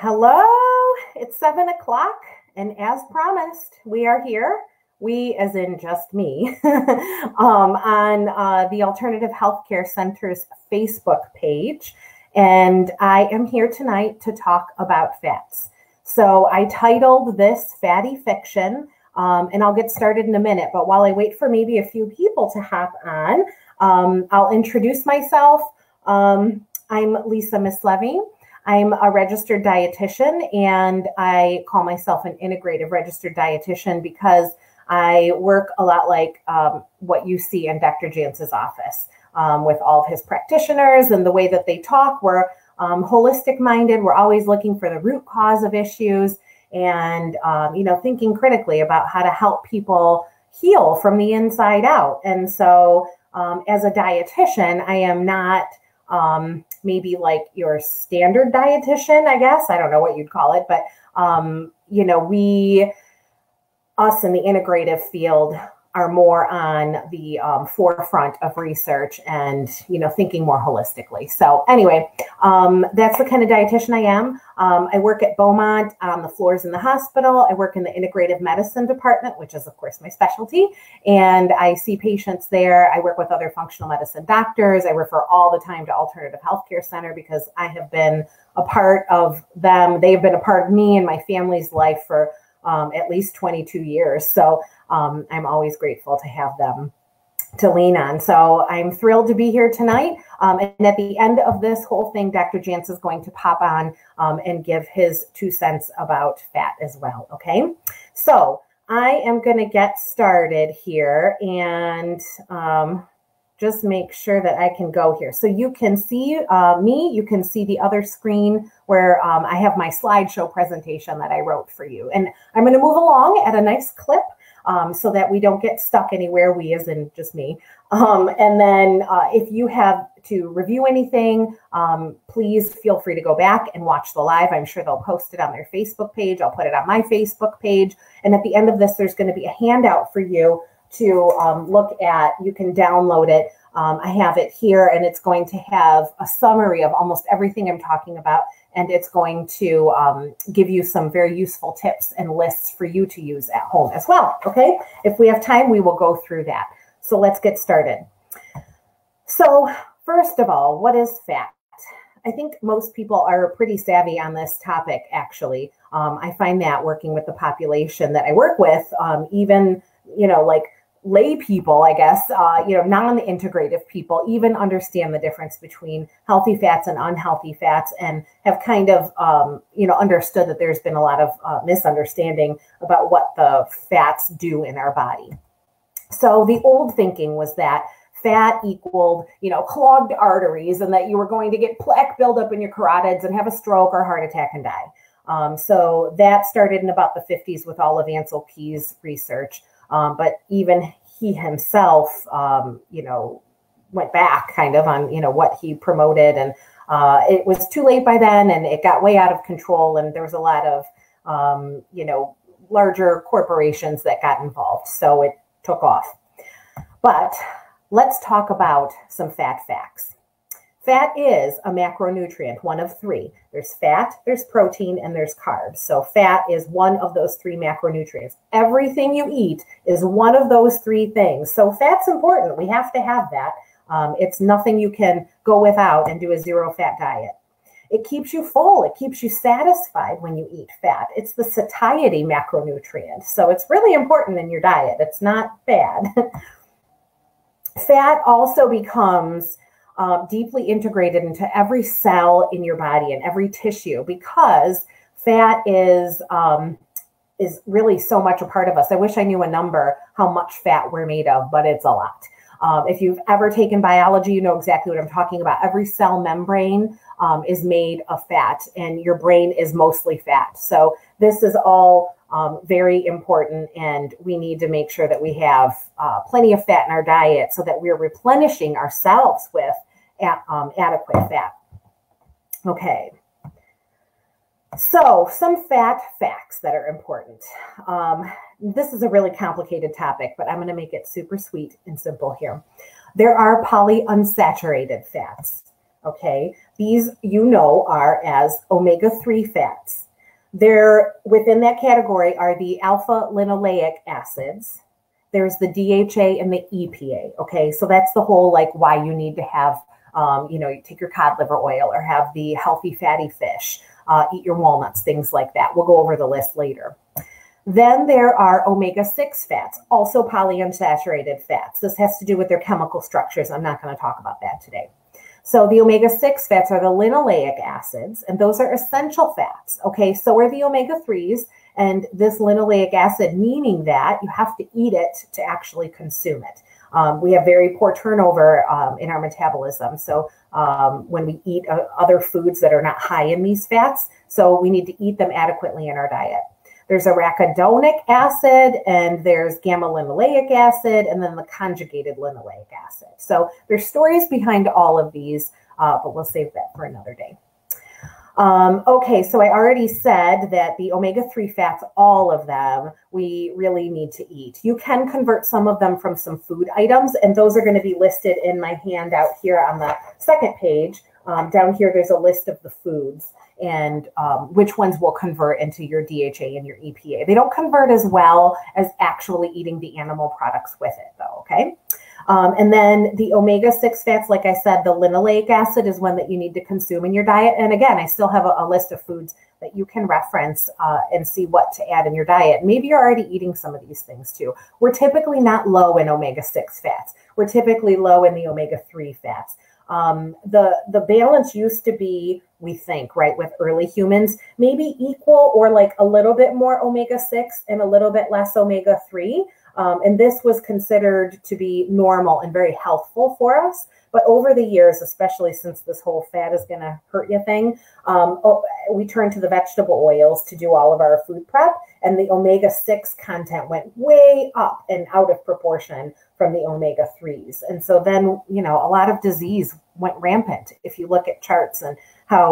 Hello, it's 7 o'clock, and as promised, we are here. We, as in just me, on the Alternative Healthcare Center's Facebook page. And I am here tonight to talk about fats. So I titled this Fatty Fiction, and I'll get started in a minute. But while I wait for maybe a few people to hop on, I'll introduce myself. I'm Lisa Mislevy. I'm a registered dietitian, and I call myself an integrative registered dietitian because I work a lot like what you see in Dr. Jantz's office with all of his practitioners, and the way that they talk. We're holistic minded. We're always looking for the root cause of issues and, thinking critically about how to help people heal from the inside out. And so as a dietitian, I am not maybe like your standard dietitian, I guess. I don't know what you'd call it, but, us in the integrative field are more on the forefront of research and, thinking more holistically. So anyway, that's the kind of dietitian I am. I work at Beaumont on the floors in the hospital. I work in the integrative medicine department, which is, of course, my specialty. And I see patients there. I work with other functional medicine doctors. I refer all the time to Alternative Healthcare Center because I have been a part of them. They've been a part of me and my family's life for at least 22 years. So I'm always grateful to have them to lean on. So I'm thrilled to be here tonight. And at the end of this whole thing, Dr. Jantz is going to pop on and give his 2 cents about fat as well. Okay. So I am going to get started here and just make sure that I can go here. So you can see me, you can see the other screen where I have my slideshow presentation that I wrote for you. And I'm going to move along at a nice clip so that we don't get stuck anywhere, we as in just me. And then if you have to review anything, please feel free to go back and watch the live. I'm sure they'll post it on their Facebook page. I'll put it on my Facebook page. And at the end of this, there's going to be a handout for you to look at. You can download it. I have it here, and it's going to have a summary of almost everything I'm talking about, and it's going to give you some very useful tips and lists for you to use at home as well, okay? If we have time, we will go through that. So let's get started. So first of all, what is fat? I think most people are pretty savvy on this topic, actually. I find that working with the population that I work with, even, like lay people, I guess, non-integrative people even understand the difference between healthy fats and unhealthy fats, and have kind of, understood that there's been a lot of misunderstanding about what the fats do in our body. So the old thinking was that fat equaled, clogged arteries, and that you were going to get plaque buildup in your carotids and have a stroke or heart attack and die. So that started in about the 50s with all of Ansel Keys' research. But even he himself, went back kind of on, what he promoted. And it was too late by then, and it got way out of control. And there was a lot of, larger corporations that got involved. So it took off. But let's talk about some fat facts. Fat is a macronutrient, one of 3. There's fat, there's protein, and there's carbs. So fat is one of those 3 macronutrients. Everything you eat is one of those 3 things. So fat's important. We have to have that. It's nothing you can go without and do a zero-fat diet. It keeps you full. It keeps you satisfied when you eat fat. It's the satiety macronutrient. So it's really important in your diet. It's not bad. Fat also becomes deeply integrated into every cell in your body and every tissue, because fat is really so much a part of us. I wish I knew a number how much fat we're made of, but it's a lot. If you've ever taken biology, you know exactly what I'm talking about. Every cell membrane is made of fat, and your brain is mostly fat. So this is all very important, and we need to make sure that we have plenty of fat in our diet so that we're replenishing ourselves with adequate fat. Okay. So some fat facts that are important. This is a really complicated topic, but I'm going to make it super sweet and simple here. There are polyunsaturated fats. Okay, These, are as omega-3 fats. There, within that category are the alpha linoleic acids. There's the DHA and the EPA. Okay, so that's the whole like why you need to have, you take your cod liver oil or have the healthy fatty fish, eat your walnuts, things like that. We'll go over the list later. Then there are omega-6 fats, also polyunsaturated fats. This has to do with their chemical structures. I'm not going to talk about that today. So the omega-6 fats are the linoleic acids, and those are essential fats. Okay, so are the omega-3s, and this linoleic acid, meaning that you have to eat it to actually consume it. We have very poor turnover in our metabolism. So when we eat other foods that are not high in these fats, so we need to eat them adequately in our diet. There's arachidonic acid, and there's gamma-linoleic acid, and then the conjugated linoleic acid. So there's stories behind all of these, but we'll save that for another day. Okay, so I already said that the omega-3 fats, all of them, we really need to eat. You can convert some of them from some food items, and those are going to be listed in my handout here on the second page. Down here, there's a list of the foods and which ones will convert into your DHA and your EPA. They don't convert as well as actually eating the animal products with it, though, okay? And then the omega-6 fats, like I said, the linoleic acid is one that you need to consume in your diet. And again, I still have a list of foods that you can reference and see what to add in your diet. Maybe you're already eating some of these things too. We're typically not low in omega-6 fats. We're typically low in the omega-3 fats. The balance used to be, we think, right, with early humans, maybe equal or like a little bit more omega-6 and a little bit less omega-3. And this was considered to be normal and very healthful for us. But over the years, especially since this whole fat is going to hurt you thing, we turned to the vegetable oils to do all of our food prep. And the omega-6 content went way up and out of proportion from the omega-3s. And so then, a lot of disease went rampant. If you look at charts and how,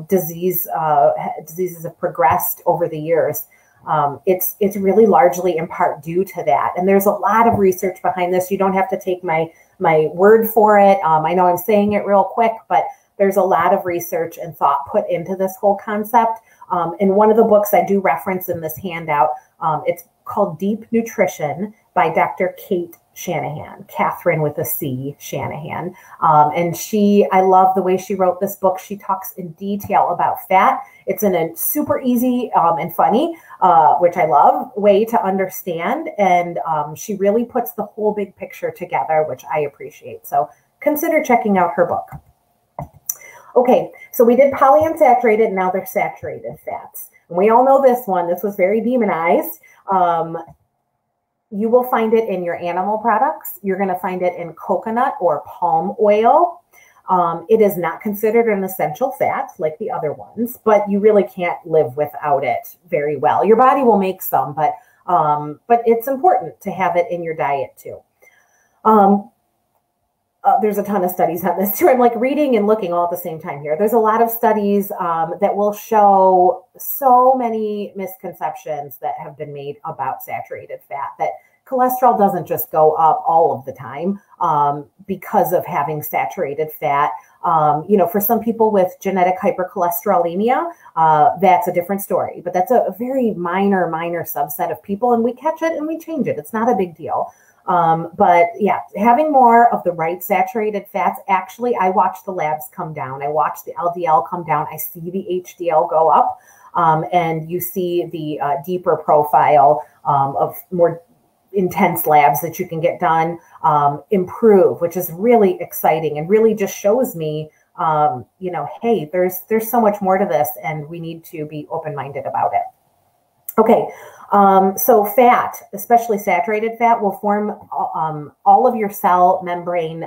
diseases have progressed over the years, it's really largely in part due to that. And there's a lot of research behind this. You don't have to take my word for it. I know I'm saying it real quick, but there's a lot of research and thought put into this whole concept. And one of the books I do reference in this handout, it's called Deep Nutrition by Dr. Kate Shanahan, Catherine with a C, Shanahan. And I love the way she wrote this book. She talks in detail about fat. It's in a super easy and funny, which I love, way to understand. And she really puts the whole big picture together, which I appreciate. So consider checking out her book. Okay, so we did polyunsaturated, and now they're saturated fats. And we all know this one. This was very demonized. You will find it in your animal products. You're going to find it in coconut or palm oil. It is not considered an essential fat like the other ones, but you really can't live without it very well. Your body will make some, but it's important to have it in your diet too. There's a ton of studies on this too. I'm like reading and looking all at the same time here. There's a lot of studies that will show so many misconceptions that have been made about saturated fat, that cholesterol doesn't just go up all of the time because of having saturated fat. For some people with genetic hypercholesterolemia, that's a different story, but that's a very minor subset of people, and we catch it and we change it. It's not a big deal. But yeah, having more of the right saturated fats, actually, I watch the labs come down. I watch the LDL come down. I see the HDL go up. And you see the deeper profile of more intense labs that you can get done improve, which is really exciting and really just shows me, hey, there's so much more to this, and we need to be open-minded about it. Okay, so fat, especially saturated fat, will form all of your cell membrane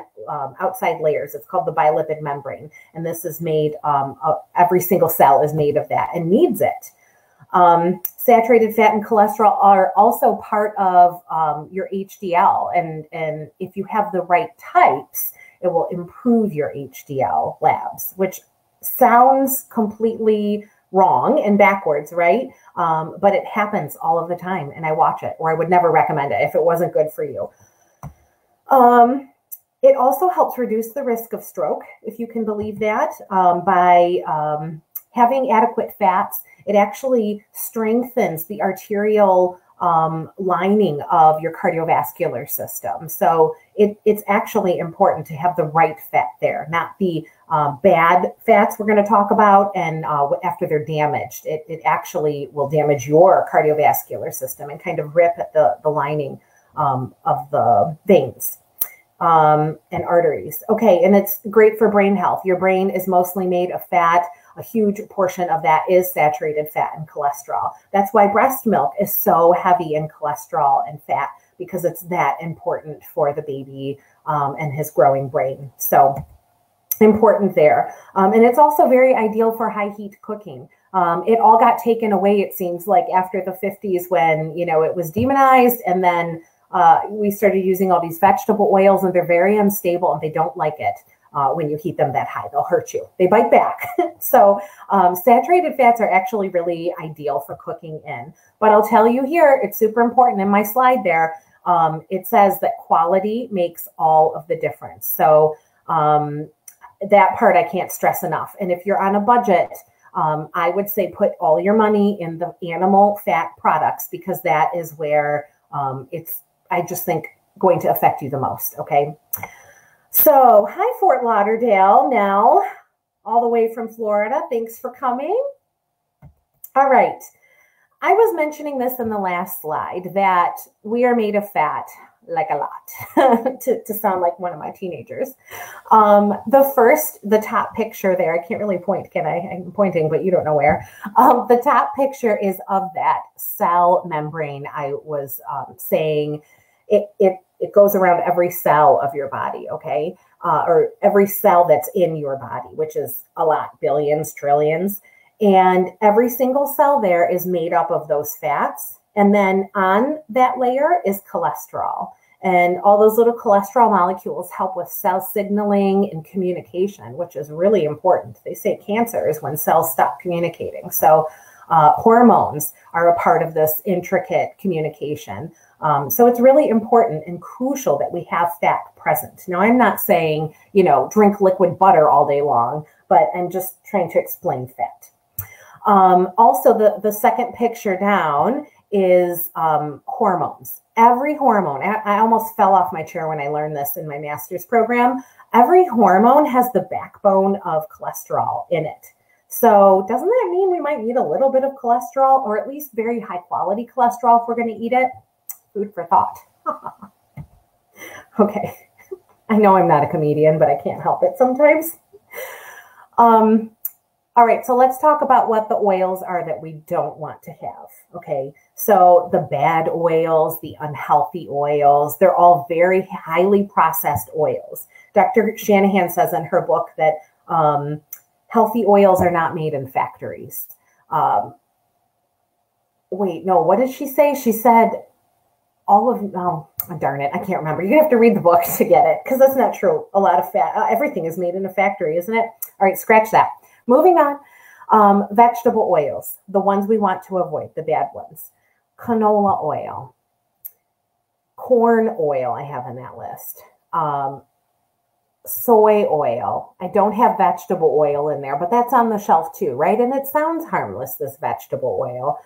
outside layers. It's called the bilipid membrane, and this is made, every single cell is made of that and needs it. Saturated fat and cholesterol are also part of your HDL, and if you have the right types, it will improve your HDL labs, which sounds completely wrong and backwards, right? But it happens all of the time, and I watch it, or I would never recommend it if it wasn't good for you. It also helps reduce the risk of stroke, if you can believe that, by having adequate fats. It actually strengthens the arterial lining of your cardiovascular system. So it's actually important to have the right fat there, not the bad fats we're going to talk about. And after they're damaged, it actually will damage your cardiovascular system and kind of rip at the lining of the veins and arteries. Okay, and it's great for brain health. Your brain is mostly made of fat. A huge portion of that is saturated fat and cholesterol. That's why breast milk is so heavy in cholesterol and fat, because it's that important for the baby and his growing brain. So important there. And it's also very ideal for high heat cooking. It all got taken away, it seems like, after the 50s when, you know, it was demonized, and then we started using all these vegetable oils, and they're very unstable and they don't like it. When you heat them that high, they'll hurt you. They bite back. So saturated fats are actually really ideal for cooking in. But I'll tell you here, it's super important. In my slide there, it says that quality makes all of the difference. So that part I can't stress enough. And if you're on a budget, I would say put all your money in the animal fat products, because that is where it's, I just think, going to affect you the most. Okay. So, hi, Fort Lauderdale, now, all the way from Florida. Thanks for coming. All right. I was mentioning this in the last slide, that we are made of fat, like a lot, to sound like one of my teenagers. The top picture there, I can't really point, can I? I'm pointing, but you don't know where. The top picture is of that cell membrane I was saying. It goes around every cell of your body, okay? Or every cell that's in your body, which is a lot, billions, trillions. And every single cell there is made up of those fats. And then on that layer is cholesterol. And all those little cholesterol molecules help with cell signaling and communication, which is really important. They say cancer is when cells stop communicating. So hormones are a part of this intricate communication. So it's really important and crucial that we have fat present. Now, I'm not saying, you know, drink liquid butter all day long, but I'm just trying to explain fat. Also, the second picture down is hormones. Every hormone, I almost fell off my chair when I learned this in my master's program. Every hormone has the backbone of cholesterol in it. So doesn't that mean we might need a little bit of cholesterol, or at least very high quality cholesterol if we're going to eat it? Food for thought. Okay. I know I'm not a comedian, but I can't help it sometimes. All right, so let's talk about what the oils are that we don't want to have. Okay, so the bad oils, the unhealthy oils, they're all very highly processed oils. Dr. Shanahan says in her book that healthy oils are not made in factories. Wait, no, what did she say? She said oh, darn it, I can't remember. You have to read the book to get it, because that's not true. A lot of fat, everything is made in a factory, isn't it? All right, scratch that. Moving on, vegetable oils, the ones we want to avoid, the bad ones. Canola oil, corn oil, I have on that list. Soy oil. I don't have vegetable oil in there, but that's on the shelf too, right? And it sounds harmless, this vegetable oil.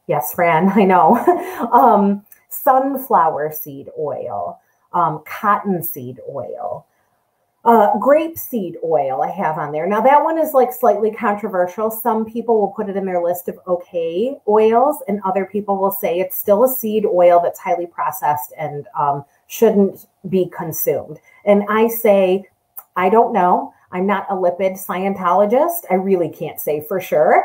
Yes, Fran, I know. Sunflower seed oil, cottonseed oil, grapeseed oil I have on there. Now that one is like slightly controversial. Some people will put it in their list of okay oils, and other people will say it's still a seed oil that's highly processed and shouldn't be consumed. And I say, I don't know. I'm not a lipid Scientologist. I really can't say for sure.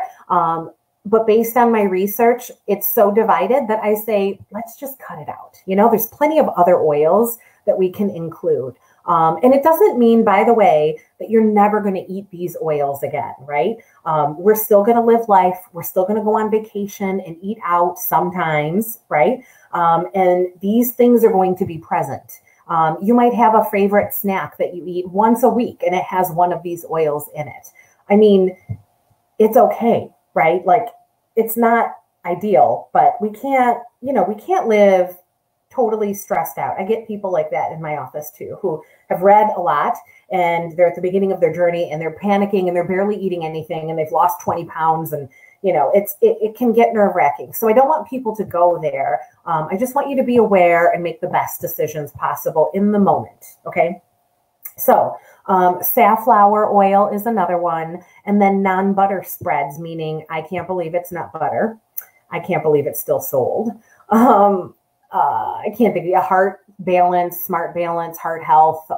But based on my research, it's so divided that I say, let's just cut it out. You know, there's plenty of other oils that we can include. And it doesn't mean, by the way, that you're never going to eat these oils again, right? We're still going to live life. We're still going to go on vacation and eat out sometimes, right? And these things are going to be present. You might have a favorite snack that you eat once a week and it has one of these oils in it. I mean, it's okay, right? Like, it's not ideal, but we can't, you know, we can't live totally stressed out. I get people like that in my office too, who have read a lot and they're at the beginning of their journey and they're panicking and they're barely eating anything and they've lost 20 pounds and it can get nerve-wracking. So I don't want people to go there. I just want you to be aware and make the best decisions possible in the moment. Okay. So safflower oil is another one. And then non-butter spreads, meaning I can't believe it's not butter. I can't believe it's still sold. I can't think of heart balance, smart balance, heart health,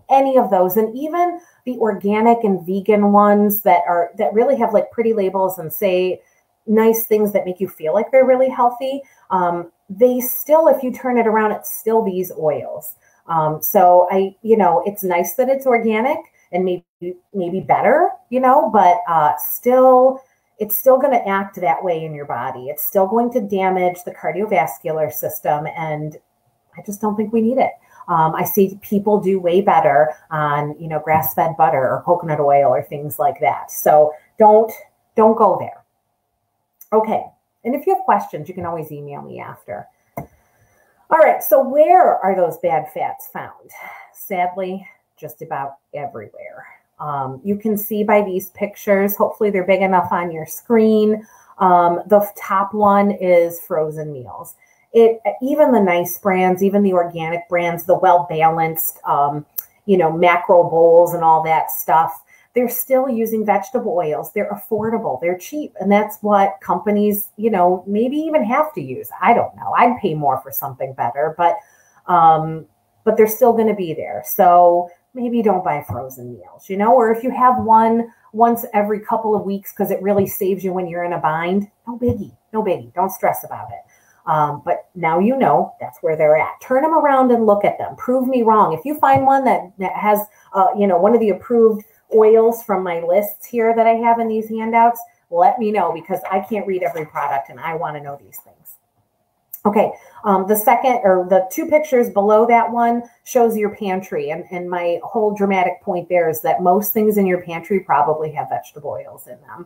any of those. And even the organic and vegan ones that really have like pretty labels and say nice things that make you feel like they're really healthy. They still, if you turn it around, it's still these oils. So it's nice that it's organic and maybe better, but it's still going to act that way in your body. It's still going to damage the cardiovascular system. And I just don't think we need it. I see people do way better on, grass-fed butter or coconut oil or things like that. So don't go there. Okay. And if you have questions, you can always email me after. All right. So where are those bad fats found? Sadly, just about everywhere. You can see by these pictures, hopefully they're big enough on your screen. The top one is frozen meals. Even the nice brands, even the organic brands, the well-balanced, macro bowls and all that stuff, they're still using vegetable oils. They're affordable. They're cheap. And that's what companies, maybe even have to use. I don't know. I'd pay more for something better, but they're still going to be there. So maybe don't buy frozen meals, or if you have one once every couple of weeks because it really saves you when you're in a bind, no biggie. Don't stress about it. But now that's where they're at. Turn them around and look at them. Prove me wrong. If you find one that has, one of the approved oils from my lists here that I have in these handouts, let me know because I can't read every product and I want to know these things. Okay, the two pictures below that one shows your pantry. And my whole dramatic point there is that most things in your pantry probably have vegetable oils in them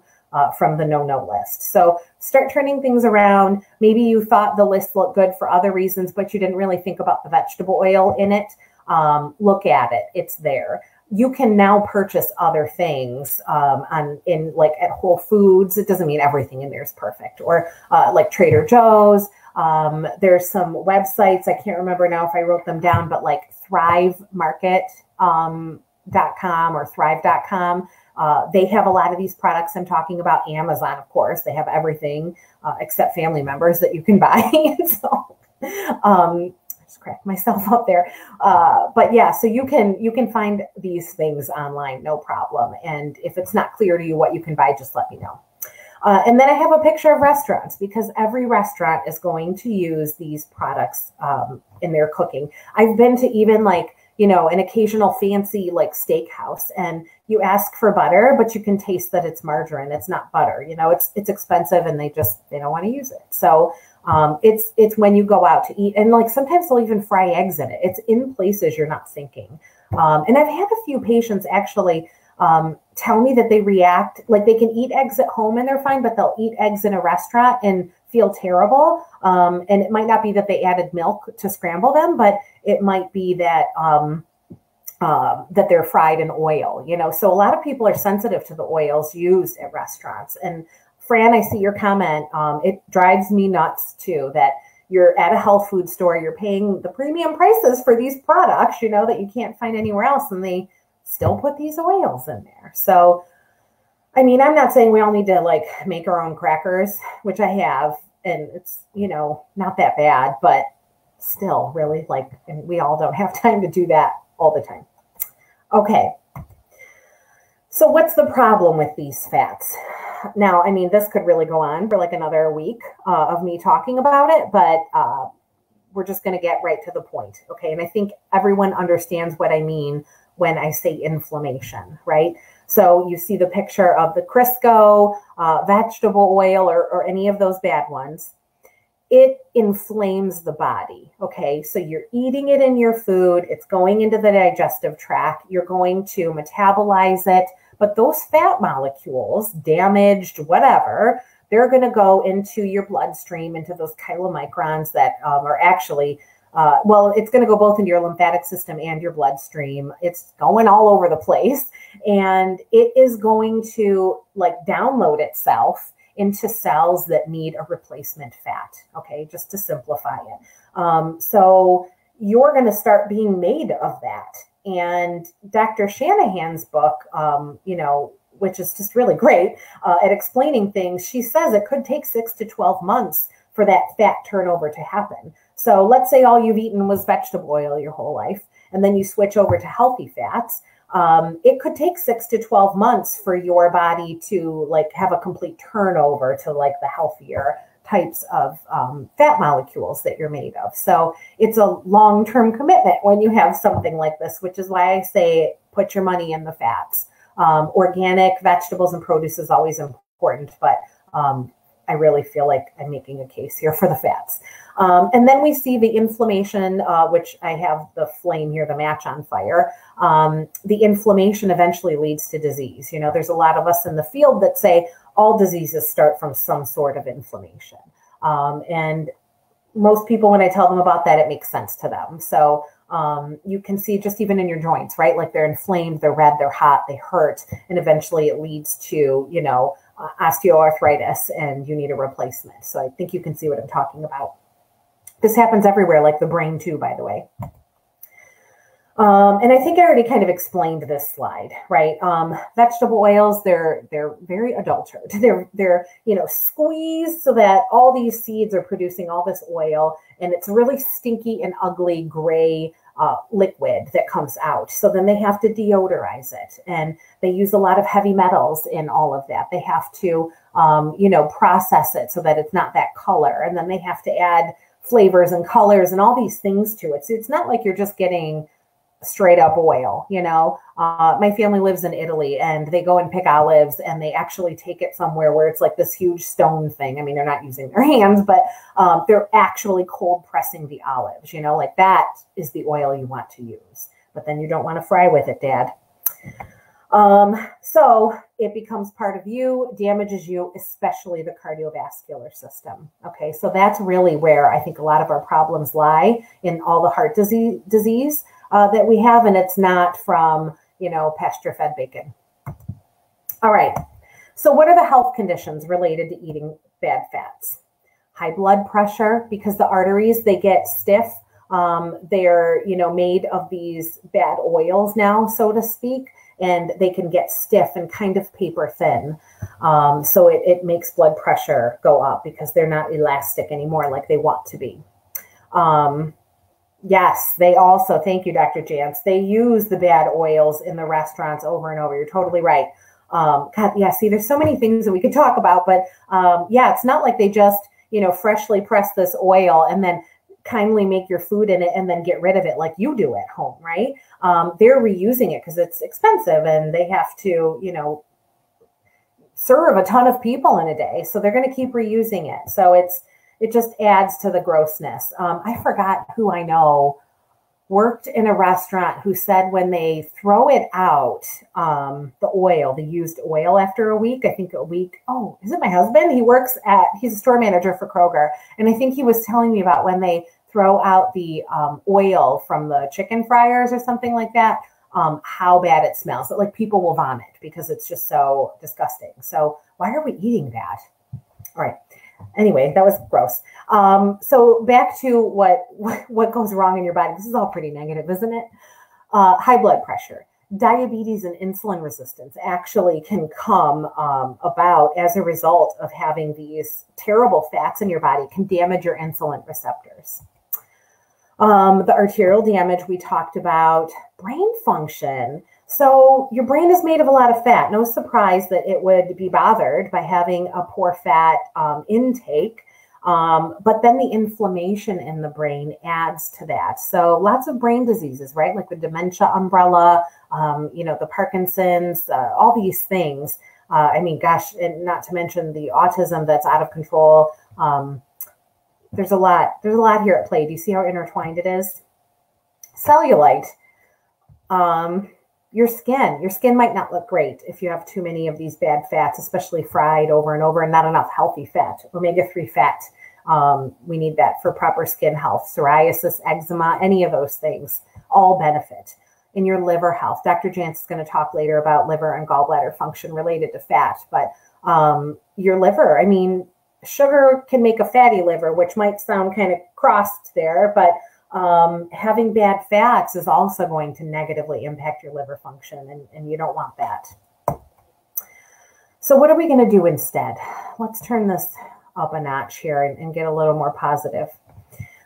from the no-no list. So start turning things around. Maybe you thought the list looked good for other reasons, but you didn't really think about the vegetable oil in it. Look at it. It's there. You can now purchase other things at Whole Foods. It doesn't mean everything in there is perfect. Or like Trader Joe's. There's some websites, I can't remember now if I wrote them down, but like thrivemarket.com or thrive.com. They have a lot of these products I'm talking about. Amazon, of course, they have everything except family members that you can buy. So I just cracked myself up there. But yeah, so you can find these things online, no problem. And if it's not clear to you what you can buy, just let me know. And then I have a picture of restaurants because every restaurant is going to use these products in their cooking. I've been to even an occasional fancy steakhouse and you ask for butter, but you can taste that it's margarine. It's not butter. It's expensive and they don't want to use it. So it's when you go out to eat and sometimes they'll even fry eggs in it. It's in places you're not thinking. And I've had a few patients actually tell me that they react, they can eat eggs at home and they're fine, but they'll eat eggs in a restaurant and feel terrible. And it might not be that they added milk to scramble them, but it might be that that they're fried in oil, So a lot of people are sensitive to the oils used at restaurants. And Fran, I see your comment. It drives me nuts too, that you're at a health food store, you're paying the premium prices for these products, that you can't find anywhere else. And they still put these oils in there. So, I mean, I'm not saying we all need to make our own crackers, which I have, and it's, not that bad, but still really and we all don't have time to do that all the time. Okay. So what's the problem with these fats? Now, I mean, this could really go on for another week of me talking about it, but we're just going to get right to the point. Okay. And I think everyone understands what I mean when I say inflammation, right? So you see the picture of the Crisco, vegetable oil, or any of those bad ones. It inflames the body, okay? So you're eating it in your food. It's going into the digestive tract. You're going to metabolize it. But those fat molecules, damaged, whatever, they're going to go into your bloodstream, into those chylomicrons that are actually well, it's going to go both into your lymphatic system and your bloodstream. It's going all over the place, and it is going to like download itself into cells that need a replacement fat. Okay, just to simplify it. So you're going to start being made of that. And Dr. Shanahan's book, which is just really great at explaining things, she says it could take 6 to 12 months for that fat turnover to happen. So let's say all you've eaten was vegetable oil your whole life, and then you switch over to healthy fats. It could take 6 to 12 months for your body to like have a complete turnover to like the healthier types of fat molecules that you're made of. So it's a long-term commitment when you have something like this, which is why I say put your money in the fats. Organic vegetables and produce is always important, but I really feel like I'm making a case here for the fats. And then we see the inflammation, which I have the flame here, the match on fire. The inflammation eventually leads to disease. You know, there's a lot of us in the field that say all diseases start from some sort of inflammation. And most people, when I tell them about that, it makes sense to them. So you can see just even in your joints, right? Like they're inflamed, they're red, they're hot, they hurt. And eventually it leads to, osteoarthritis, and you need a replacement. So I think you can see what I'm talking about. This happens everywhere, like the brain too, by the way. And I think I already kind of explained this slide, right? Vegetable oils, they're very adulterated. They're squeezed so that all these seeds are producing all this oil, and it's really stinky and ugly gray liquid that comes out. So then they have to deodorize it, and they use a lot of heavy metals in all of that. They have to, process it so that it's not that color, and then they have to add flavors and colors and all these things to it. So it's not like you're just getting straight up oil. My family lives in Italy, and they go and pick olives, and they actually take it somewhere where it's like this huge stone thing. I mean, they're not using their hands, but they're actually cold pressing the olives, like that is the oil you want to use, but then you don't want to fry with it, Dad. So it becomes part of you, damages you, especially the cardiovascular system. Okay. So that's really where I think a lot of our problems lie, in all the heart disease that we have. And it's not from, pasture-fed bacon. All right. So what are the health conditions related to eating bad fats? High blood pressure, because the arteries, they get stiff. They're, made of these bad oils now, so to speak, and they can get stiff and kind of paper thin. So it makes blood pressure go up because they're not elastic anymore like they want to be. Yes, they also, thank you, Dr. Jantz, they use the bad oils in the restaurants over and over. You're totally right. God, yeah, see, there's so many things that we could talk about, but yeah, it's not like they just, freshly press this oil and then kindly make your food in it and then get rid of it like you do at home, right? They're reusing it because it's expensive, and they have to, serve a ton of people in a day. So they're going to keep reusing it. So it just adds to the grossness. I forgot who I know worked in a restaurant who said when they throw it out, the used oil after a week, oh, is it my husband? He's a store manager for Kroger. And I think he was telling me about when they throw out the oil from the chicken fryers or something like that, how bad it smells. That like people will vomit because it's just so disgusting. So why are we eating that? All right. Anyway, that was gross. So back to what goes wrong in your body. This is all pretty negative, isn't it? High blood pressure, diabetes, and insulin resistance actually can come about as a result of having these terrible fats in your body. Can damage your insulin receptors. The arterial damage we talked about, brain function. So your brain is made of a lot of fat. No surprise that it would be bothered by having a poor fat intake. But then the inflammation in the brain adds to that. So lots of brain diseases, right? Like the dementia umbrella, the Parkinson's, all these things. And not to mention the autism that's out of control. There's a lot here at play. Do you see how intertwined it is? Cellulite. Your skin might not look great if you have too many of these bad fats, especially fried over and over, and not enough healthy fat. Omega-3 fat We need that for proper skin health, psoriasis, eczema, any of those things, all benefit. In your liver health, Dr. Jantz is going to talk later about liver and gallbladder function related to fat, but your liver, I mean, sugar can make a fatty liver, which might sound kind of crossed there, but having bad fats is also going to negatively impact your liver function, and you don't want that. So what are we going to do instead? Let's turn this up a notch here and get a little more positive.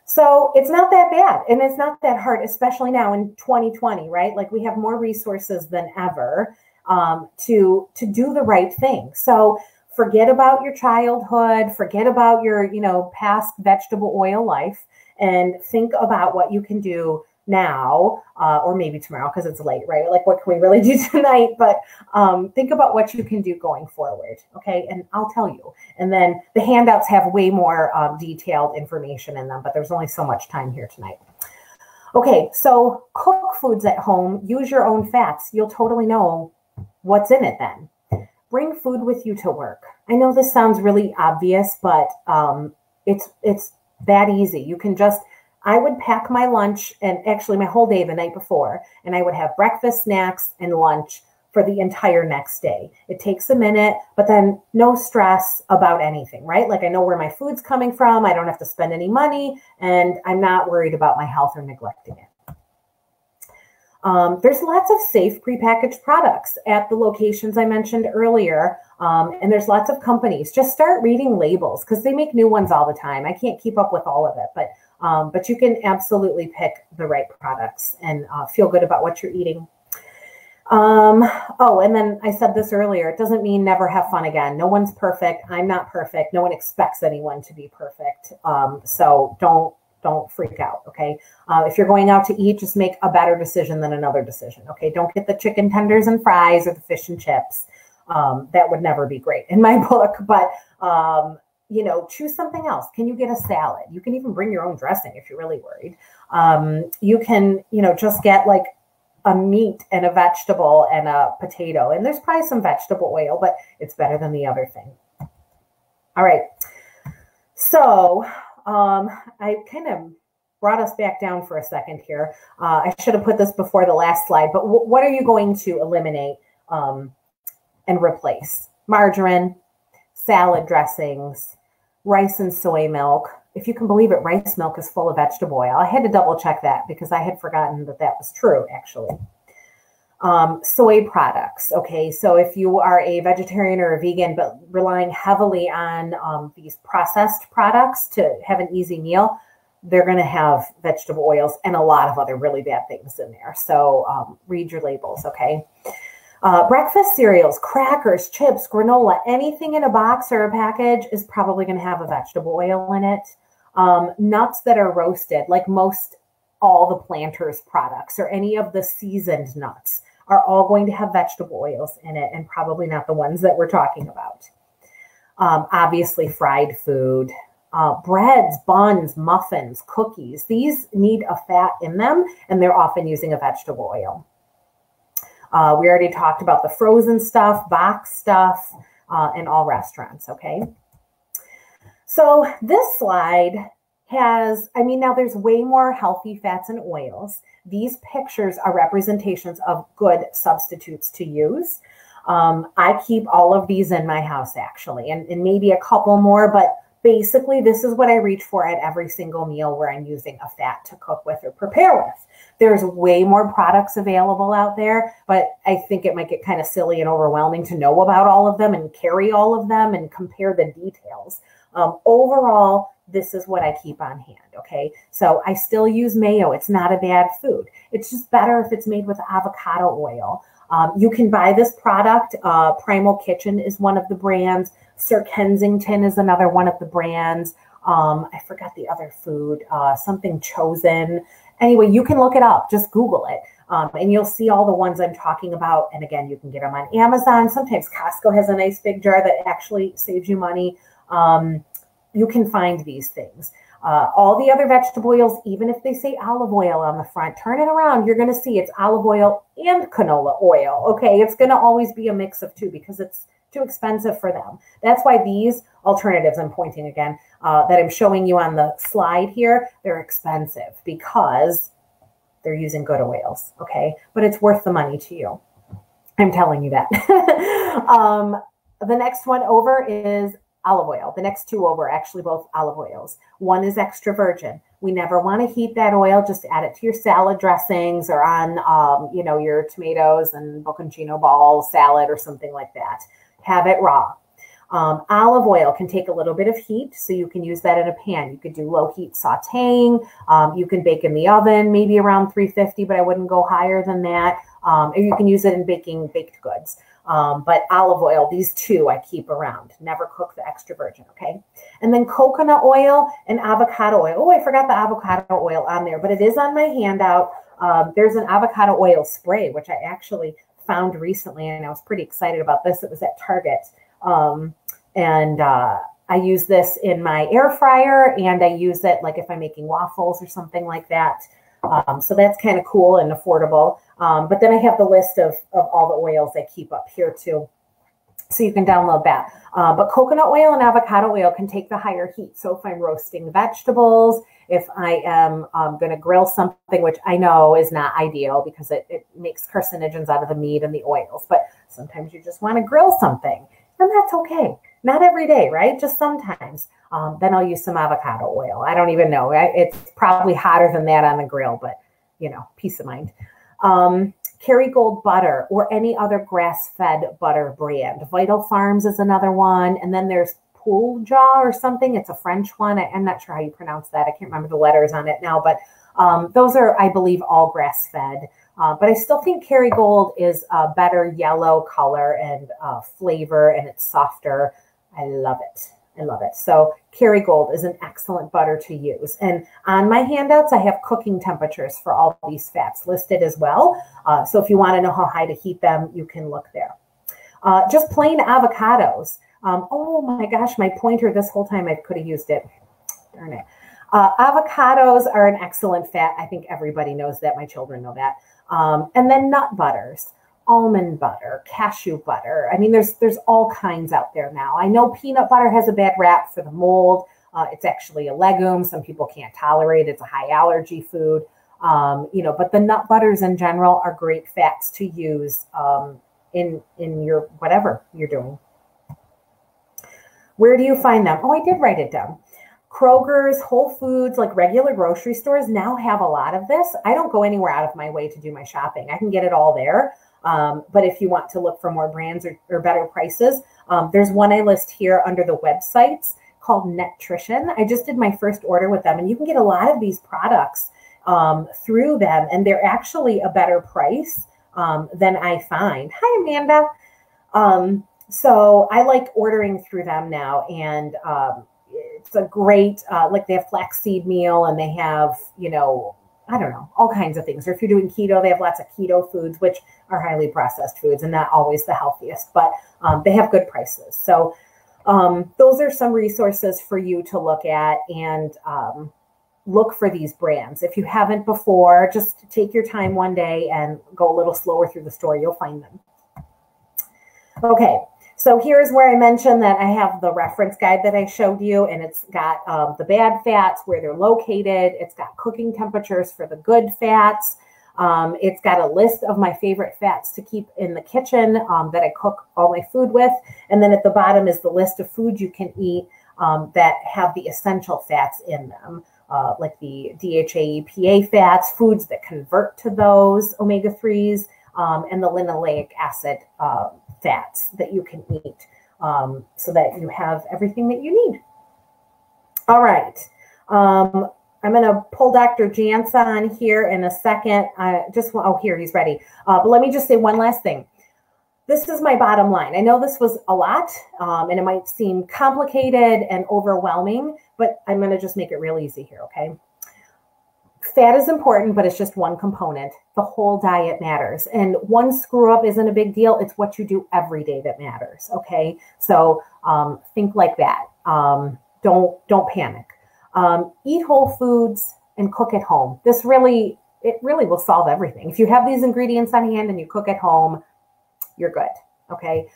So it's not that bad, and it's not that hard, especially now in 2020, right? Like, we have more resources than ever to do the right thing. So forget about your childhood, forget about your, past vegetable oil life, and think about what you can do now, or maybe tomorrow because it's late, right? Like, what can we really do tonight? But think about what you can do going forward, okay? And I'll tell you. And then the handouts have way more detailed information in them, but there's only so much time here tonight. Okay, so cook foods at home, use your own fats. You'll totally know what's in it then. Bring food with you to work. I know this sounds really obvious, but it's that easy. You can just, I would pack my lunch and actually my whole day the night before, and I would have breakfast, snacks, and lunch for the entire next day. It takes a minute, but then no stress about anything, right? Like, I know where my food's coming from. I don't have to spend any money, and I'm not worried about my health or neglecting it. There's lots of safe prepackaged products at the locations I mentioned earlier, and there's lots of companies. Just start reading labels because they make new ones all the time. I can't keep up with all of it, but you can absolutely pick the right products and feel good about what you're eating. Oh, and then I said this earlier, it doesn't mean never have fun again. No one's perfect. I'm not perfect. No one expects anyone to be perfect. So don't freak out, okay? If you're going out to eat, just make a better decision than another decision, okay? Don't get the chicken tenders and fries or the fish and chips. That would never be great in my book, but, choose something else. Can you get a salad? You can even bring your own dressing if you're really worried. You can, just get like a meat and a vegetable and a potato, and there's probably some vegetable oil, but it's better than the other thing. All right. So, I kind of brought us back down for a second here. I should have put this before the last slide, but what are you going to eliminate and replace? Margarine, salad dressings, rice and soy milk. If you can believe it, rice milk is full of vegetable oil. I had to double check that because I had forgotten that was true, actually. Soy products. Okay, so if you are a vegetarian or a vegan, but relying heavily on these processed products to have an easy meal, they're going to have vegetable oils and a lot of other really bad things in there. So read your labels, okay? Breakfast cereals, crackers, chips, granola, anything in a box or a package is probably going to have a vegetable oil in it. Nuts that are roasted, like all the Planters products or any of the seasoned nuts, are all going to have vegetable oils in it, and probably not the ones that we're talking about. Obviously, fried food, breads, buns, muffins, cookies. These need a fat in them, and they're often using a vegetable oil. We already talked about the frozen stuff, box stuff, in all restaurants, okay? So this slide has, now there's way more healthy fats and oils. These pictures are representations of good substitutes to use. I keep all of these in my house, actually, and maybe a couple more, but basically this is what I reach for at every single meal where I'm using a fat to cook with or prepare with. There's way more products available out there, but I think it might get kind of silly and overwhelming to know about all of them and carry all of them and compare the details. Overall, this is what I keep on hand, okay? So I still use mayo. It's not a bad food. It's just better if it's made with avocado oil. You can buy this product. Primal Kitchen is one of the brands. Sir Kensington is another one of the brands. I forgot the other food, something Chosen. Anyway, you can look it up. Just Google it. And you'll see all the ones I'm talking about. And again, you can get them on Amazon. Sometimes Costco has a nice big jar that actually saves you money. You can find these things. All the other vegetable oils, even if they say olive oil on the front, turn it around. You're going to see it's olive oil and canola oil. Okay, it's going to always be a mix of two because it's too expensive for them. That's why these alternatives, I'm pointing again, that I'm showing you on the slide here, they're expensive because they're using good oils, okay? But it's worth the money to you. I'm telling you that. The next one over is olive oil. The next two over, actually both olive oils. One is extra virgin. We never want to heat that oil. Just add it to your salad dressings or on, you know, your tomatoes and bocconcino ball salad or something like that. Have it raw. Olive oil can take a little bit of heat, so you can use that in a pan. You could do low heat sauteing. You can bake in the oven, maybe around 350, but I wouldn't go higher than that. Or you can use it in baking baked goods. But olive oil, these two I keep around. Never cook the extra virgin, okay? And then coconut oil and avocado oil. Oh, I forgot the avocado oil on there, but it is on my handout. There's an avocado oil spray, which I actually found recently, and I was pretty excited about this. It was at Target. I use this in my air fryer, and I use it like if I'm making waffles or something like that. So that's kind of cool and affordable. But then I have the list of all the oils I keep up here too. So you can download that. But coconut oil and avocado oil can take the higher heat. So if I'm roasting vegetables, if I am going to grill something, which I know is not ideal because it makes carcinogens out of the meat and the oils. But sometimes you just want to grill something, and that's okay. Not every day, right? Just sometimes. Then I'll use some avocado oil. I don't even know. It's probably hotter than that on the grill, but, you know, peace of mind. Kerrygold butter or any other grass-fed butter brand. Vital Farms is another one. And then there's Poulja or something. It's a French one. I'm not sure how you pronounce that. I can't remember the letters on it now. But those are, I believe, all grass-fed. But I still think Kerrygold is a better yellow color and flavor, and it's softer. I love it. I love it. So Kerrygold is an excellent butter to use. And on my handouts, I have cooking temperatures for all these fats listed as well. So if you want to know how high to heat them, you can look there. Just plain avocados. Oh my gosh, my pointer this whole time, I could have used it. Darn it. Avocados are an excellent fat. I think everybody knows that. My children know that. And then nut butters. Almond butter, cashew butter. I mean, there's all kinds out there now. I know peanut butter has a bad rap for the mold. It's actually a legume. Some people can't tolerate it. It's a high allergy food. You know, but the nut butters in general are great fats to use in your whatever you're doing. Where do you find them? Oh, I did write it down. Kroger's, Whole Foods, like regular grocery stores now have a lot of this. I don't go anywhere out of my way to do my shopping. I can get it all there. But if you want to look for more brands or better prices, there's one I list here under the websites called Netrition. I just did my first order with them, and you can get a lot of these products through them, and they're actually a better price than I find. Hi, Amanda. So I like ordering through them now, and it's a great, like they have flaxseed meal, and they have, you know, I don't know, all kinds of things. Or if you're doing keto, they have lots of keto foods, which are highly processed foods and not always the healthiest, but they have good prices. So those are some resources for you to look at and look for these brands. If you haven't before, just take your time one day and go a little slower through the store. You'll find them. Okay. So here's where I mentioned that I have the reference guide that I showed you, and it's got the bad fats, where they're located. It's got cooking temperatures for the good fats. It's got a list of my favorite fats to keep in the kitchen that I cook all my food with. And then at the bottom is the list of foods you can eat that have the essential fats in them, like the DHA, EPA fats, foods that convert to those omega-3s, and the linoleic acid fats that you can eat so that you have everything that you need. All right. I'm going to pull Dr. Jantz on here in a second. Oh, here, he's ready. But let me just say one last thing. This is my bottom line. I know this was a lot, and it might seem complicated and overwhelming, but I'm going to just make it real easy here, okay? Fat is important, but it's just one component. The whole diet matters. And one screw up isn't a big deal. It's what you do every day that matters. Okay. So think like that. Don't panic. Eat whole foods and cook at home. It really will solve everything. If you have these ingredients on hand and you cook at home, you're good. Okay.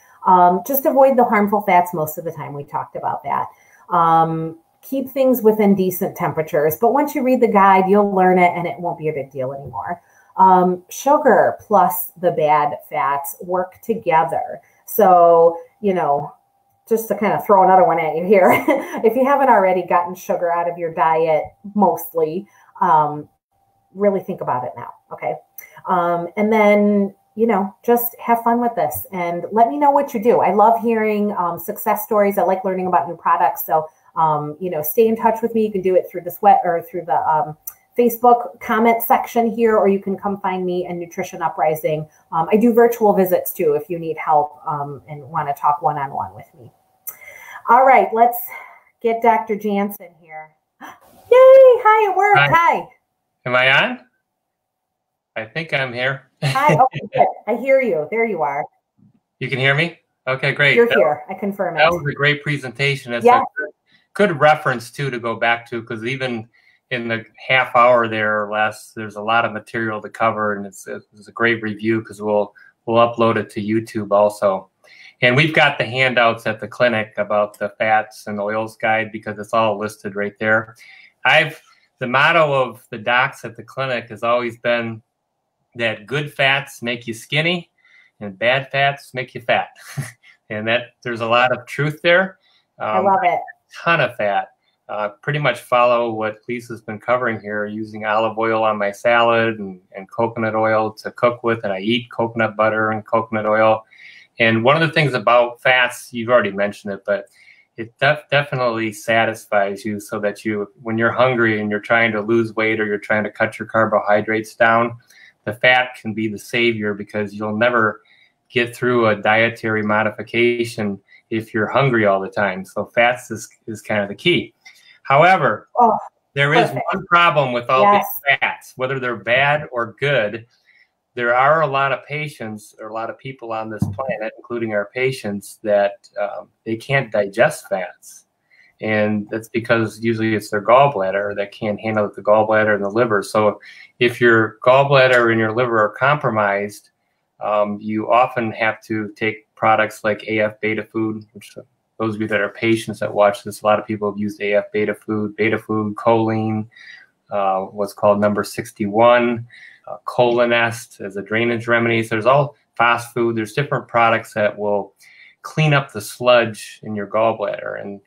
Just avoid the harmful fats most of the time. We talked about that. Keep things within decent temperatures. But once you read the guide, you'll learn it and it won't be a big deal anymore. Sugar plus the bad fats work together. So, just to kind of throw another one at you here, if you haven't already gotten sugar out of your diet, mostly, really think about it now. Okay. And then, just have fun with this and let me know what you do. I love hearing success stories. I like learning about new products. So, stay in touch with me. You can do it through the Facebook comment section here, or you can come find me in Nutrition Uprising. I do virtual visits too if you need help and want to talk one-on-one with me. All right, let's get Dr. Jantz in here. Yay! Hi, it worked. Hi. Am I on? I think I'm here. Hi. Okay, good. I hear you. There you are. You can hear me? Okay, great. You're here. I confirm it. That was a great presentation. It's a good reference too to go back to, because even in the half hour there or less, there's a lot of material to cover, and it's a great review because we'll upload it to YouTube also. And we've got the handouts at the clinic about the fats and oils guide because it's all listed right there. The motto of the docs at the clinic has always been that good fats make you skinny and bad fats make you fat. And that there's a lot of truth there. I love it. Ton of fat. Pretty much follow what Lisa's been covering here, using olive oil on my salad and coconut oil to cook with, and I eat coconut butter and coconut oil. And one of the things about fats, you've already mentioned it, but it definitely satisfies you so that when you're hungry and you're trying to lose weight or you're trying to cut your carbohydrates down, the fat can be the savior because you'll never get through a dietary modification if you're hungry all the time. So fats is kind of the key. However, there is one problem with all these fats, whether they're bad or good. There are a lot of patients or a lot of people on this planet, including our patients, that they can't digest fats. And that's because usually it's their gallbladder that can't handle the gallbladder and the liver. So if your gallbladder and your liver are compromised, you often have to take products like AF beta food, which those of you that are patients that watch this, a lot of people have used AF beta food, choline, what's called number 61, Colinest as a drainage remedy. So there's all fast food. There's different products that will clean up the sludge in your gallbladder. And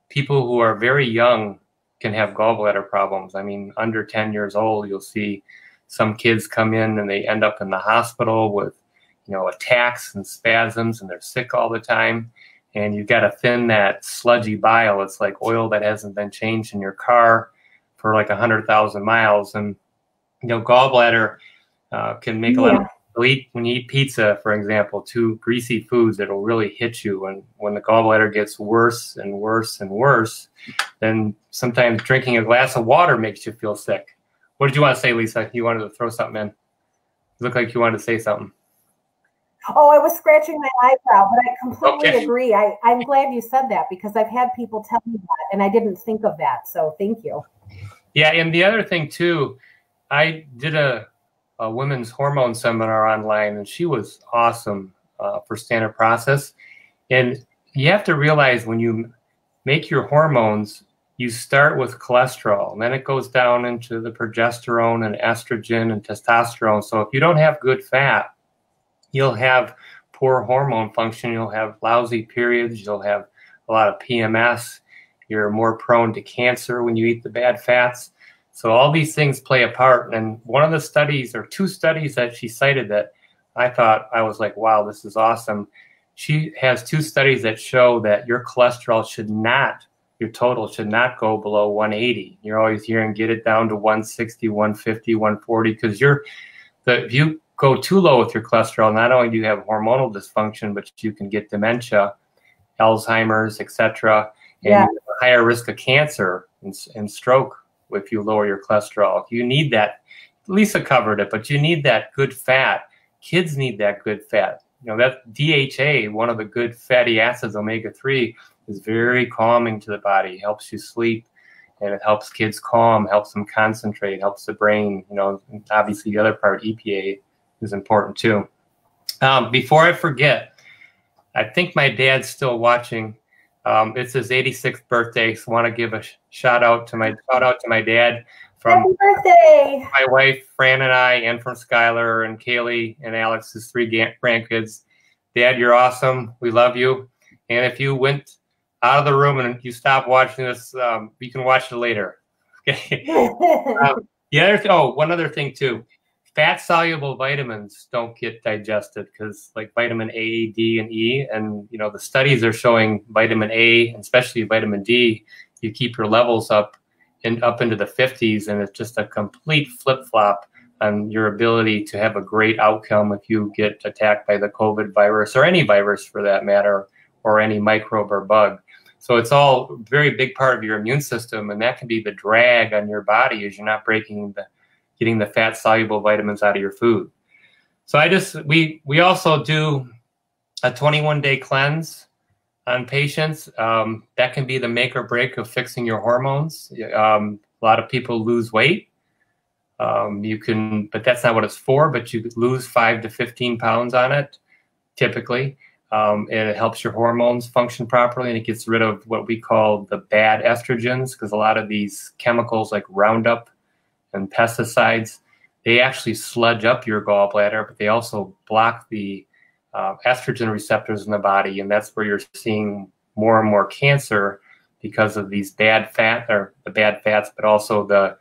people who are very young can have gallbladder problems. I mean, under 10 years old, you'll see some kids come in and they end up in the hospital with, attacks and spasms, and they're sick all the time. And you've got to thin that sludgy bile. It's like oil that hasn't been changed in your car for like 100,000 miles. And, gallbladder can make a lot of, when you eat pizza, for example, too greasy foods, it'll really hit you. And when the gallbladder gets worse and worse and worse, then sometimes drinking a glass of water makes you feel sick. What did you want to say, Lisa? You wanted to throw something in. You look like you wanted to say something. Oh, I was scratching my eyebrow, but I completely agree. I'm glad you said that because I've had people tell me that, and I didn't think of that. So thank you. Yeah, and the other thing, too, I did a women's hormone seminar online, and she was awesome for standard process. And you have to realize when you make your hormones, you start with cholesterol, and then it goes down into the progesterone and estrogen and testosterone. So if you don't have good fat, you'll have poor hormone function. You'll have lousy periods. You'll have a lot of PMS. You're more prone to cancer when you eat the bad fats. So all these things play a part. And one of the studies, or two studies that she cited that I was like, wow, this is awesome. She has two studies that show that your cholesterol your total should not go below 180. You're always hearing get it down to 160, 150, 140, because if you go too low with your cholesterol, not only do you have hormonal dysfunction, but you can get dementia, Alzheimer's, etc., and you have a higher risk of cancer and stroke if you lower your cholesterol. You need that. Lisa covered it, but you need that good fat. Kids need that good fat. That DHA, one of the good fatty acids, omega-3, is very calming to the body. It helps you sleep, and it helps kids calm, helps them concentrate, helps the brain. Obviously the other part, EPA, is important too. Before I forget, I think my dad's still watching. It's his 86th birthday, so I want to give a shout out to my dad from Happy birthday! My wife Fran and I, and from Skylar and Kaylee and Alex's 3 grandkids. Dad, you're awesome. We love you. And if you went out of the room and you stopped watching this, you can watch it later. Okay. One other thing too. Fat-soluble vitamins don't get digested because, like vitamin A, D, and E, and the studies are showing vitamin A, and especially vitamin D, you keep your levels up into the 50s, and it's just a complete flip-flop on your ability to have a great outcome if you get attacked by the COVID virus, or any virus for that matter, or any microbe or bug. So it's all a very big part of your immune system, and that can be the drag on your body as you're not getting the fat-soluble vitamins out of your food. So we also do a 21-day cleanse on patients. That can be the make or break of fixing your hormones. A lot of people lose weight. But that's not what it's for, but you could lose 5 to 15 pounds on it, typically. And it helps your hormones function properly, and it gets rid of what we call the bad estrogens, because a lot of these chemicals like Roundup and pesticides, they actually sludge up your gallbladder, but they also block the estrogen receptors in the body, and that's where you're seeing more and more cancer because of these bad fats, but also the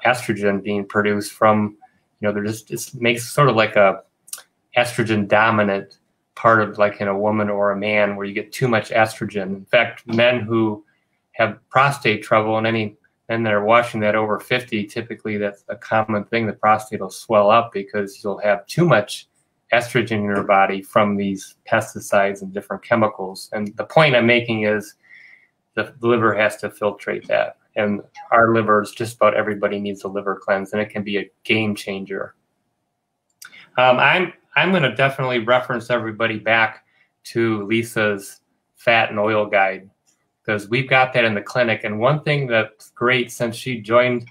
estrogen being produced from, it makes sort of like a estrogen dominant part of, like in a woman or a man, where you get too much estrogen. In fact, men who have prostate trouble, and any men that are watching that over 50, typically that's a common thing. The prostate will swell up because you'll have too much estrogen in your body from these pesticides and different chemicals. And the point I'm making is the liver has to filtrate that. And our livers, just about everybody needs a liver cleanse, and it can be a game changer. I'm going to definitely reference everybody back to Lisa's fat and oil guide, because we've got that in the clinic. And one thing that's great since she joined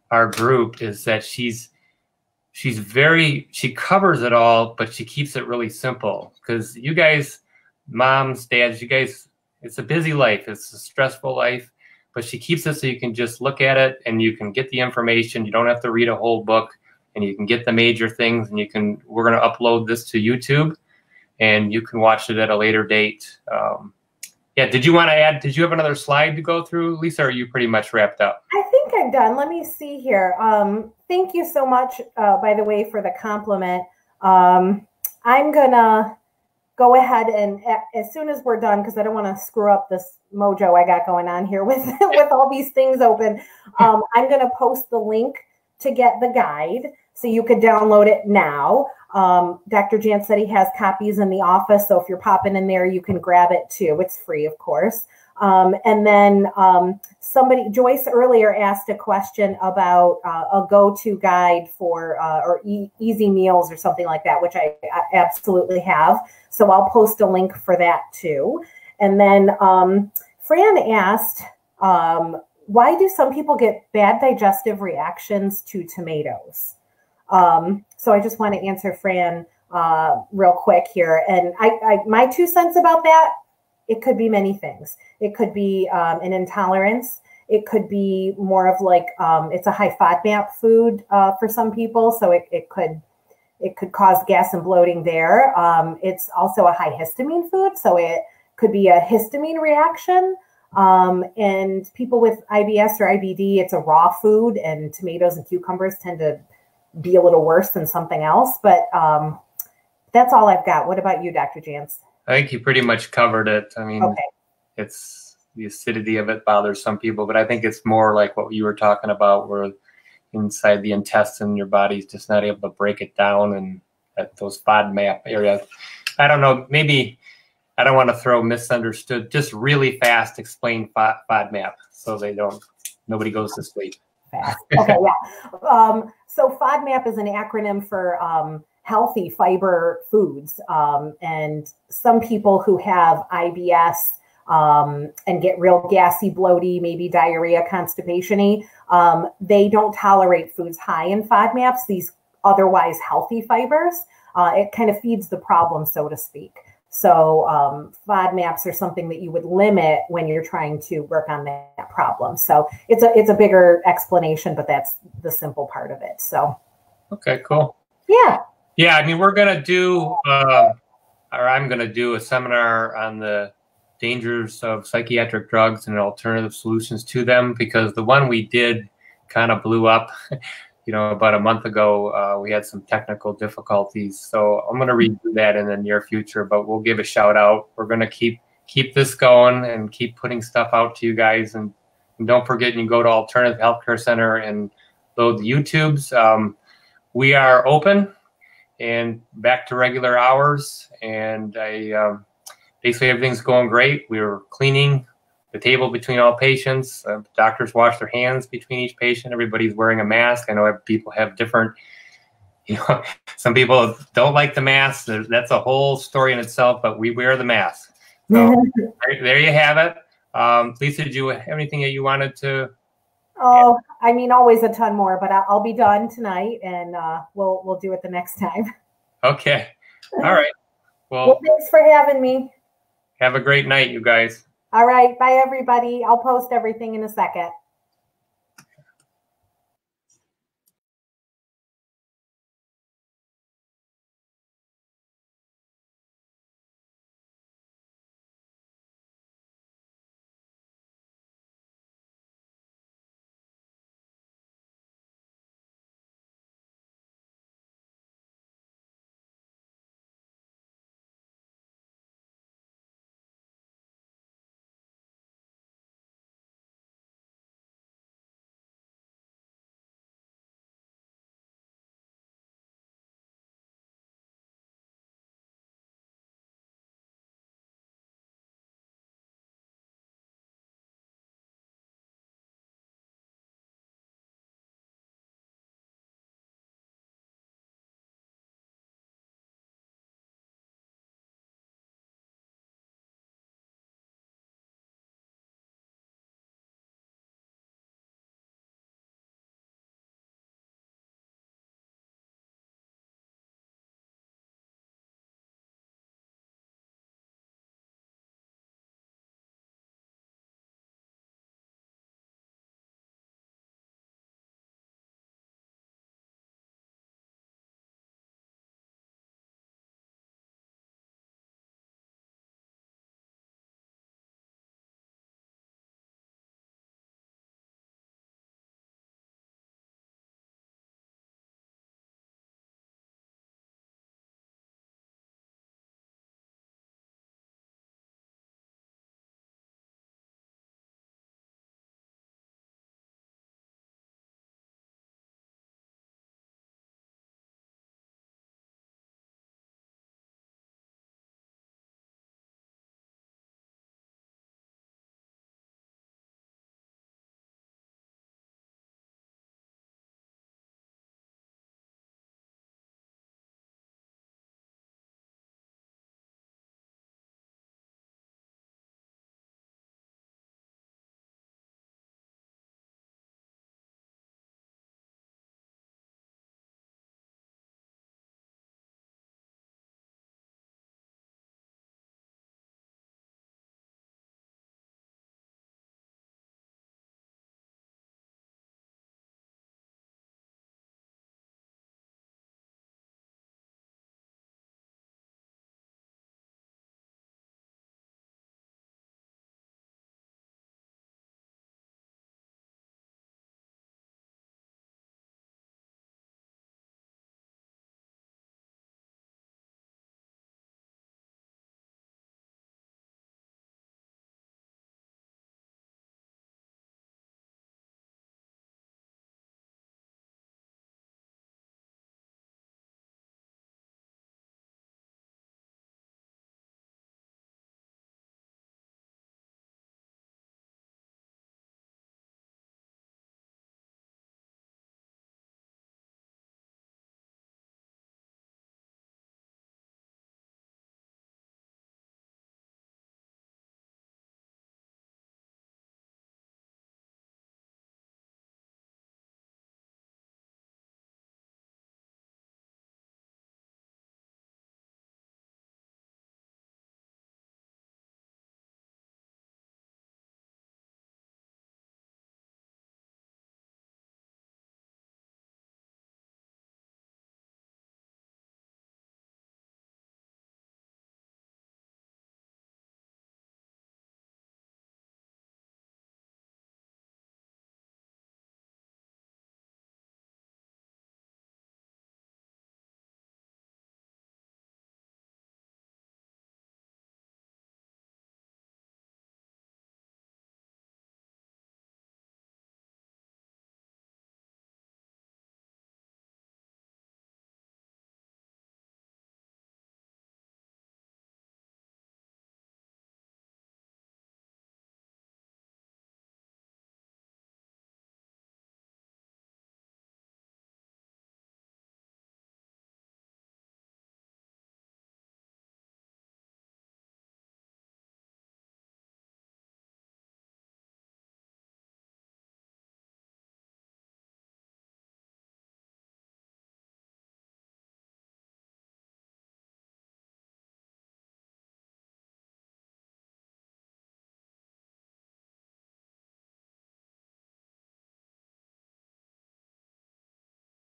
our group is that she covers it all, but she keeps it really simple. Because you guys, moms, dads, it's a busy life. It's a stressful life, but she keeps it so you can just look at it and you can get the information. You don't have to read a whole book, and you can get the major things, and we're going to upload this to YouTube, and you can watch it at a later date. Did you want to add, did you have another slide to go through, Lisa, or are you pretty much wrapped up? I think I'm done. Let me see here. Thank you so much, by the way, for the compliment. I'm going to go ahead and, as soon as we're done, because I don't want to screw up this mojo I got going on here with, with all these things open, I'm going to post the link to get the guide, so you could download it now. Dr. Jantz said he has copies in the office, so if you're popping in there, you can grab it too. It's free, of course. And then Joyce earlier asked a question about a go-to guide for or easy meals or something like that, which I absolutely have. So I'll post a link for that too. And then Fran asked, why do some people get bad digestive reactions to tomatoes? So I just want to answer Fran real quick here. And my 2 cents about that, it could be many things. It could be an intolerance. It could be more of like, it's a high FODMAP food for some people. So it could cause gas and bloating there. It's also a high histamine food. So it could be a histamine reaction. And people with IBS or IBD, it's a raw food, and tomatoes and cucumbers tend to be a little worse than something else. But that's all I've got. What about you, Dr. Jantz? I think you pretty much covered it. I mean, okay. It's the acidity of it bothers some people, but I think it's more like what you were talking about, where inside the intestine, your body's just not able to break it down, and at those FODMAP areas. I don't know, maybe I don't want to throw misunderstood, just really fast explain FODMAP so nobody goes to sleep. Fast. Okay, yeah. So FODMAP is an acronym for healthy fiber foods. And some people who have IBS and get real gassy, bloaty, maybe diarrhea, constipation-y, they don't tolerate foods high in FODMAPs, these otherwise healthy fibers. It kind of feeds the problem, so to speak. So FODMAPs are something that you would limit when you're trying to work on that problem. So it's a bigger explanation, but that's the simple part of it. So. Okay, cool. Yeah. Yeah, I mean, we're going to do, or I'm going to do a seminar on the dangers of psychiatric drugs and alternative solutions to them, because the one we did kind of blew up, about a month ago. We had some technical difficulties. So I'm going to redo that in the near future, but we'll give a shout out. We're going to keep this going and keep putting stuff out to you guys. And don't forget, you go to Alternative Healthcare Center and load the YouTubes. We are open and back to regular hours, and basically everything's going great. We're cleaning the table between all patients. Doctors wash their hands between each patient. Everybody's wearing a mask. I know people have different, some people don't like the mask. That's a whole story in itself, but we wear the mask. So there you have it. Lisa, did you have anything that you wanted to? Oh, I mean, always a ton more, but I'll be done tonight, and we'll do it the next time. Okay. All right. Well, thanks for having me. Have a great night, you guys. All right. Bye, everybody. I'll post everything in a second.